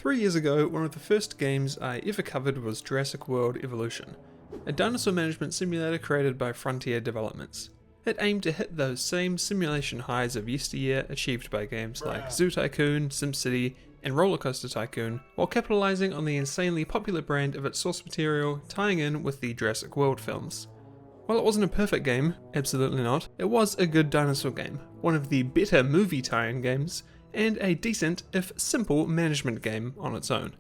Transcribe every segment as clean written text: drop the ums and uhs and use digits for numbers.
3 years ago, one of the first games I ever covered was Jurassic World Evolution, a dinosaur management simulator created by Frontier Developments. It aimed to hit those same simulation highs of yesteryear achieved by games like Zoo Tycoon, SimCity, and Roller Coaster Tycoon, while capitalizing on the insanely popular brand of its source material tying in with the Jurassic World films. While it wasn't a perfect game, absolutely not, it was a good dinosaur game, one of the better movie tie-in games, and a decent, if simple, management game on its own.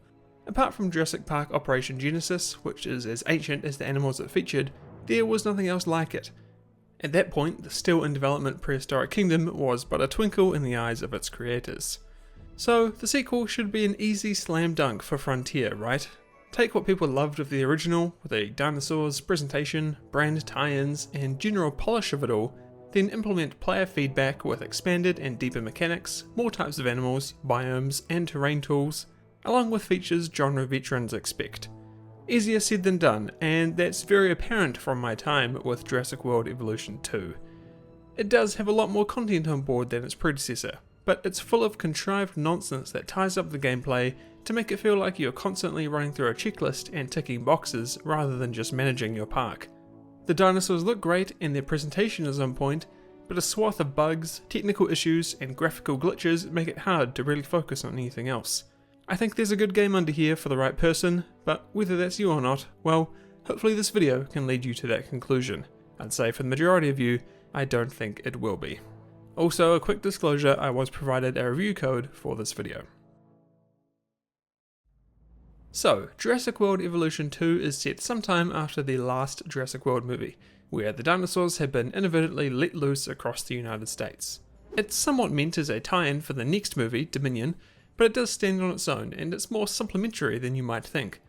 Apart from Jurassic Park Operation Genesis, which is as ancient as the animals it featured, there was nothing else like it. At that point, the still in development Prehistoric Kingdom was but a twinkle in the eyes of its creators. So, the sequel should be an easy slam dunk for Frontier, right? Take what people loved of the original, with the dinosaurs, presentation, brand tie-ins, and general polish of it all, then implement player feedback with expanded and deeper mechanics, more types of animals, biomes, and terrain tools, along with features genre veterans expect. Easier said than done, and that's very apparent from my time with Jurassic World Evolution 2. It does have a lot more content on board than its predecessor, but it's full of contrived nonsense that ties up the gameplay to make it feel like you're constantly running through a checklist and ticking boxes rather than just managing your park. The dinosaurs look great and their presentation is on point, but a swath of bugs, technical issues, and graphical glitches make it hard to really focus on anything else. I think there's a good game under here for the right person, but whether that's you or not, well, hopefully this video can lead you to that conclusion. I'd say for the majority of you, I don't think it will be. Also, a quick disclosure, I was provided a review code for this video. So, Jurassic World Evolution 2 is set sometime after the last Jurassic World movie, where the dinosaurs have been inadvertently let loose across the United States. It's somewhat meant as a tie-in for the next movie, Dominion, but it does stand on its own, and it's more supplementary than you might think.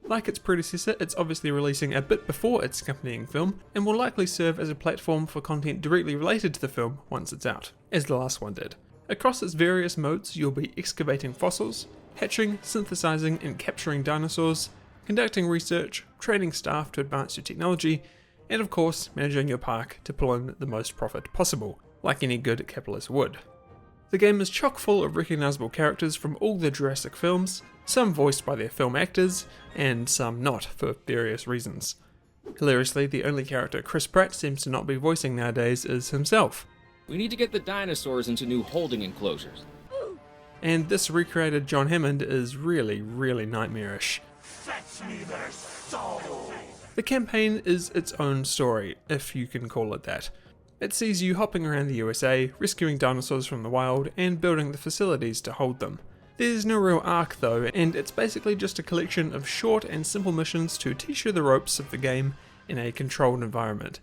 Like its predecessor, it's obviously releasing a bit before its accompanying film, and will likely serve as a platform for content directly related to the film once it's out, as the last one did. Across its various modes, you'll be excavating fossils, hatching, synthesizing, and capturing dinosaurs, conducting research, training staff to advance your technology, and of course, managing your park to pull in the most profit possible, like any good capitalist would. The game is chock full of recognizable characters from all the Jurassic films, some voiced by their film actors, and some not, for various reasons. Hilariously, the only character Chris Pratt seems to not be voicing nowadays is himself. We need to get the dinosaurs into new holding enclosures. And this recreated John Hammond is really nightmarish. Fetch me their soul! The campaign is its own story, if you can call it that. It sees you hopping around the USA, rescuing dinosaurs from the wild, and building the facilities to hold them. There's no real arc though, and it's basically just a collection of short and simple missions to teach you the ropes of the game in a controlled environment.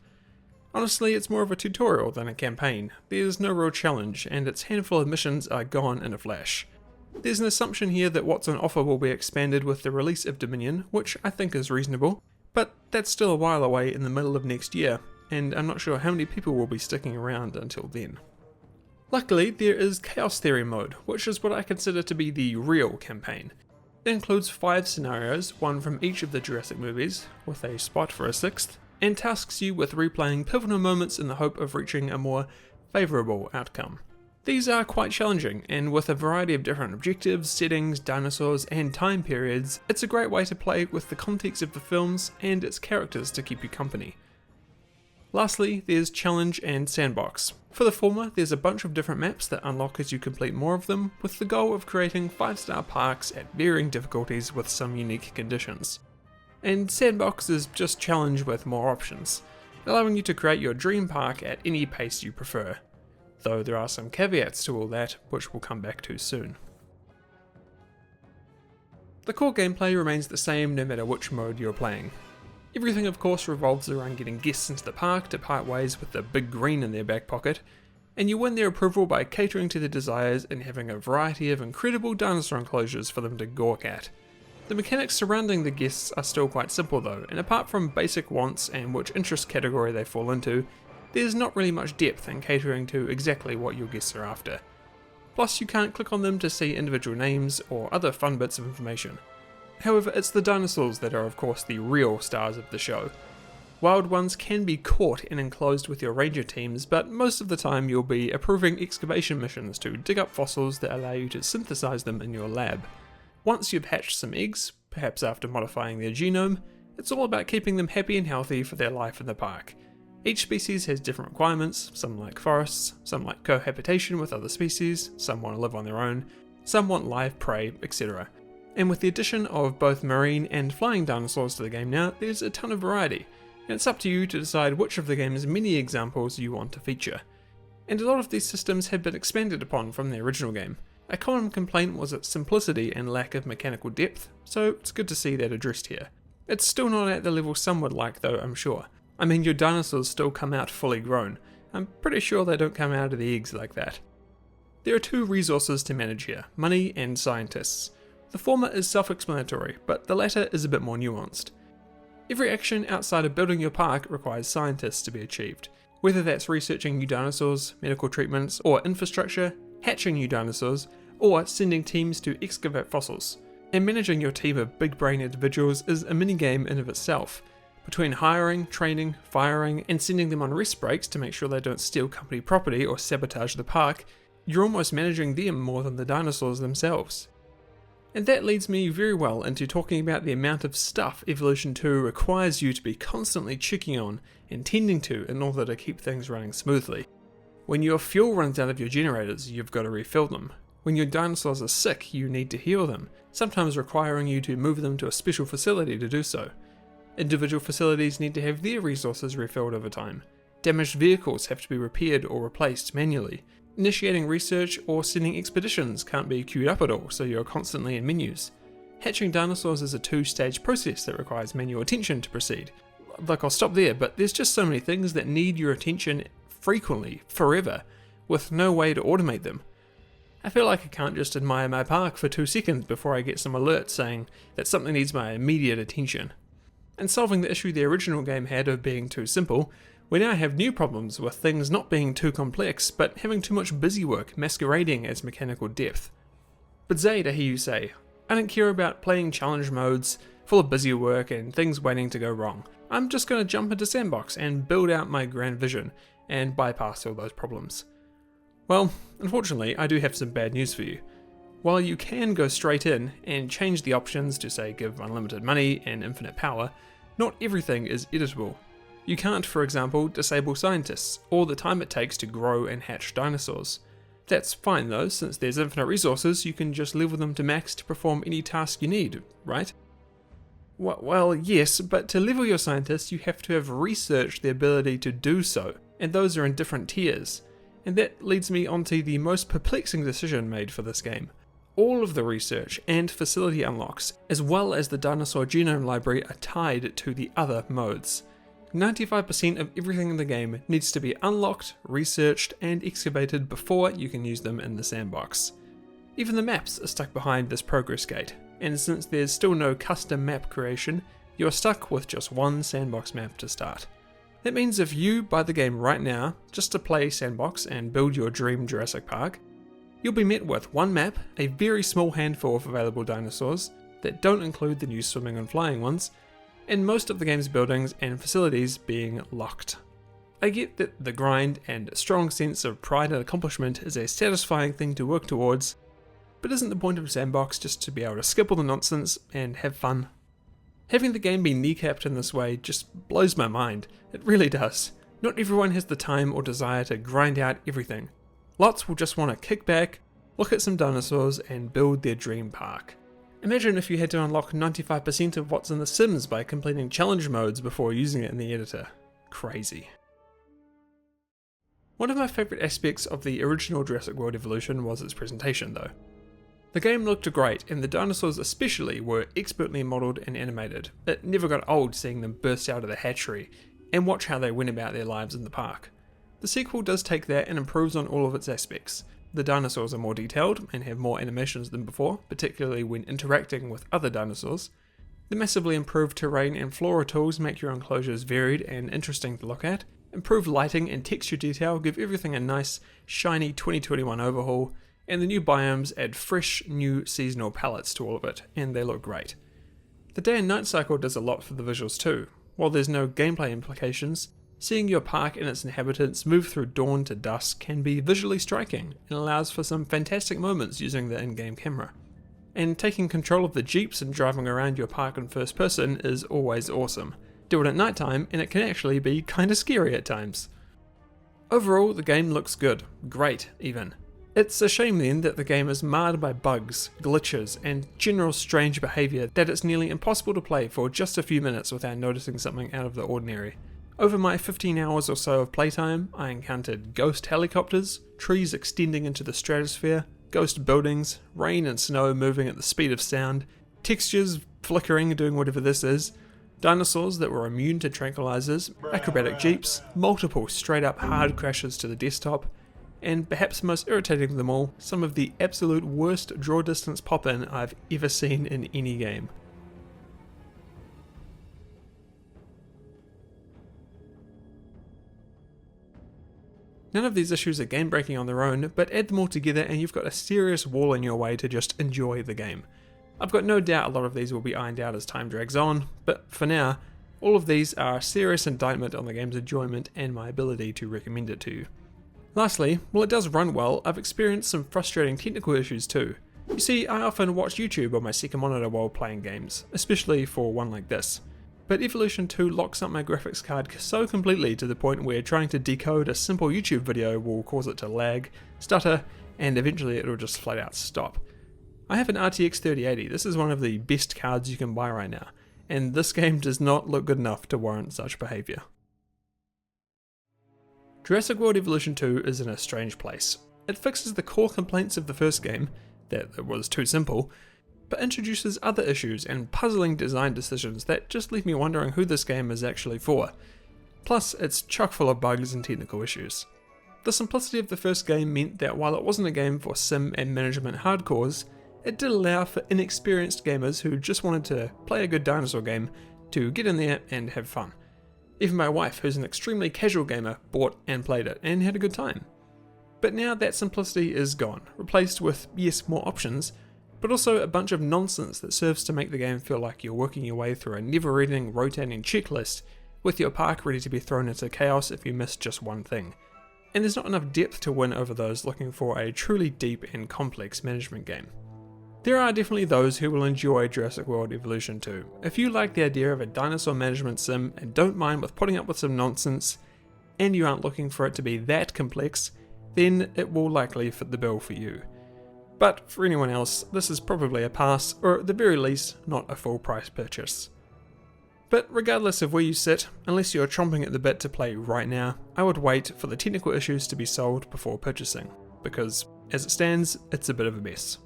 Honestly, it's more of a tutorial than a campaign. There's no real challenge, and its handful of missions are gone in a flash. There's an assumption here that what's on offer will be expanded with the release of Dominion, which I think is reasonable, but that's still a while away in the middle of next year, and I'm not sure how many people will be sticking around until then. Luckily, there is Chaos Theory mode, which is what I consider to be the real campaign. It includes 5 scenarios, one from each of the Jurassic movies, with a spot for a 6th, and tasks you with replaying pivotal moments in the hope of reaching a more favourable outcome. These are quite challenging, and with a variety of different objectives, settings, dinosaurs, and time periods, it's a great way to play with the context of the films and its characters to keep you company. Lastly, there's Challenge and Sandbox. For the former, there's a bunch of different maps that unlock as you complete more of them, with the goal of creating 5-star parks at varying difficulties with some unique conditions. And Sandbox is just challenge with more options, allowing you to create your dream park at any pace you prefer. Though there are some caveats to all that, which we'll come back to soon. The core gameplay remains the same no matter which mode you're playing. Everything of course revolves around getting guests into the park to part ways with the big green in their back pocket, and you win their approval by catering to their desires and having a variety of incredible dinosaur enclosures for them to gawk at. The mechanics surrounding the guests are still quite simple though, and apart from basic wants and which interest category they fall into, there's not really much depth in catering to exactly what your guests are after. Plus you can't click on them to see individual names or other fun bits of information. However, it's the dinosaurs that are of course the real stars of the show. Wild ones can be caught and enclosed with your ranger teams, but most of the time you'll be approving excavation missions to dig up fossils that allow you to synthesize them in your lab. Once you've hatched some eggs, perhaps after modifying their genome, it's all about keeping them happy and healthy for their life in the park. Each species has different requirements, some like forests, some like cohabitation with other species, some want to live on their own, some want live prey, etc. And with the addition of both marine and flying dinosaurs to the game now, there's a ton of variety, and it's up to you to decide which of the game's many examples you want to feature. And a lot of these systems have been expanded upon from the original game. A common complaint was its simplicity and lack of mechanical depth, so it's good to see that addressed here. It's still not at the level some would like though, I'm sure. I mean, your dinosaurs still come out fully grown. I'm pretty sure they don't come out of the eggs like that. There are two resources to manage here, money and scientists. The former is self-explanatory, but the latter is a bit more nuanced. Every action outside of building your park requires scientists to be achieved, whether that's researching new dinosaurs, medical treatments, or infrastructure, hatching new dinosaurs, or sending teams to excavate fossils. And managing your team of big-brain individuals is a mini-game in of itself. Between hiring, training, firing, and sending them on rest breaks to make sure they don't steal company property or sabotage the park, you're almost managing them more than the dinosaurs themselves. And that leads me very well into talking about the amount of stuff Evolution 2 requires you to be constantly checking on and tending to in order to keep things running smoothly. When your fuel runs out of your generators, you've got to refill them. When your dinosaurs are sick, you need to heal them, sometimes requiring you to move them to a special facility to do so. Individual facilities need to have their resources refilled over time. Damaged vehicles have to be repaired or replaced manually. Initiating research or sending expeditions can't be queued up at all, so you're constantly in menus. Hatching dinosaurs is a two-stage process that requires manual attention to proceed. Look, I'll stop there, but there's just so many things that need your attention frequently, forever, with no way to automate them. I feel like I can't just admire my park for 2 seconds before I get some alert saying that something needs my immediate attention. And solving the issue the original game had of being too simple, we now have new problems with things not being too complex, but having too much busywork masquerading as mechanical depth. But Zade, I hear you say, I don't care about playing challenge modes full of busywork and things waiting to go wrong. I'm just going to jump into Sandbox and build out my grand vision and bypass all those problems. Well, unfortunately, I do have some bad news for you. While you can go straight in and change the options to say give unlimited money and infinite power, not everything is editable. You can't, for example, disable scientists, or the time it takes to grow and hatch dinosaurs. That's fine though, since there's infinite resources, you can just level them to max to perform any task you need, right? Well, yes, but to level your scientists, you have to have researched the ability to do so, and those are in different tiers. And that leads me onto the most perplexing decision made for this game. All of the research and facility unlocks, as well as the dinosaur genome library, are tied to the other modes. 95% of everything in the game needs to be unlocked, researched, and excavated before you can use them in the sandbox. Even the maps are stuck behind this progress gate, and since there's still no custom map creation, you're stuck with just one sandbox map to start. That means if you buy the game right now, just to play sandbox and build your dream Jurassic Park, you'll be met with one map, a very small handful of available dinosaurs that don't include the new swimming and flying ones, and most of the game's buildings and facilities being locked. I get that the grind and a strong sense of pride and accomplishment is a satisfying thing to work towards, but isn't the point of Sandbox just to be able to skip all the nonsense and have fun? Having the game be kneecapped in this way just blows my mind. It really does. Not everyone has the time or desire to grind out everything. Lots will just want to kick back, look at some dinosaurs, and build their dream park. Imagine if you had to unlock 95% of what's in The Sims by completing challenge modes before using it in the editor. Crazy. One of my favourite aspects of the original Jurassic World Evolution was its presentation though. The game looked great, and the dinosaurs especially were expertly modelled and animated. It never got old seeing them burst out of the hatchery, and watch how they went about their lives in the park. The sequel does take that and improves on all of its aspects. The dinosaurs are more detailed and have more animations than before, particularly when interacting with other dinosaurs. The massively improved terrain and flora tools make your enclosures varied and interesting to look at. Improved lighting and texture detail give everything a nice, shiny 2021 overhaul, and the new biomes add fresh, new seasonal palettes to all of it, and they look great. The day and night cycle does a lot for the visuals too. While there's no gameplay implications, seeing your park and its inhabitants move through dawn to dusk can be visually striking and allows for some fantastic moments using the in-game camera. and taking control of the jeeps and driving around your park in first person is always awesome. Do it at night time and it can actually be kinda scary at times. Overall, the game looks good, great even. It's a shame then that the game is marred by bugs, glitches, and general strange behaviour that it's nearly impossible to play for just a few minutes without noticing something out of the ordinary. Over my 15 hours or so of playtime, I encountered ghost helicopters, trees extending into the stratosphere, ghost buildings, rain and snow moving at the speed of sound, textures flickering doing whatever this is, dinosaurs that were immune to tranquilizers, acrobatic jeeps, multiple straight up hard crashes to the desktop, and perhaps most irritating of them all, some of the absolute worst draw distance pop-in I've ever seen in any game. None of these issues are game breaking on their own, but add them all together and you've got a serious wall in your way to just enjoy the game. I've got no doubt a lot of these will be ironed out as time drags on, but for now, all of these are a serious indictment on the game's enjoyment and my ability to recommend it to you. Lastly, while it does run well, I've experienced some frustrating technical issues too. You see, I often watch YouTube on my second monitor while playing games, especially for one like this. But Evolution 2 locks up my graphics card so completely to the point where trying to decode a simple YouTube video will cause it to lag, stutter, and eventually it'll just flat out stop. I have an RTX 3080, this is one of the best cards you can buy right now, and this game does not look good enough to warrant such behaviour. Jurassic World Evolution 2 is in a strange place. It fixes the core complaints of the first game, that it was too simple, but introduces other issues and puzzling design decisions that just leave me wondering who this game is actually for. Plus, it's chock full of bugs and technical issues. The simplicity of the first game meant that while it wasn't a game for sim and management hardcores, it did allow for inexperienced gamers who just wanted to play a good dinosaur game to get in there and have fun. Even my wife, who's an extremely casual gamer, bought and played it and had a good time. But now that simplicity is gone, replaced with, yes, more options, but also a bunch of nonsense that serves to make the game feel like you're working your way through a never-ending rotating checklist, with your park ready to be thrown into chaos if you miss just one thing. And there's not enough depth to win over those looking for a truly deep and complex management game. There are definitely those who will enjoy Jurassic World Evolution 2. If you like the idea of a dinosaur management sim and don't mind with putting up with some nonsense, and you aren't looking for it to be that complex, then it will likely fit the bill for you. But for anyone else, this is probably a pass, or at the very least, not a full price purchase. But regardless of where you sit, unless you're chomping at the bit to play right now, I would wait for the technical issues to be solved before purchasing, because as it stands, it's a bit of a mess.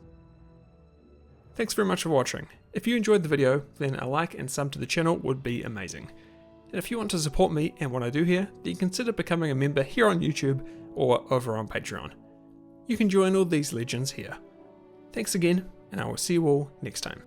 Thanks very much for watching. If you enjoyed the video, then a like and sub to the channel would be amazing. And if you want to support me and what I do here, then consider becoming a member here on YouTube or over on Patreon. You can join all these legends here. Thanks again, and I will see you all next time.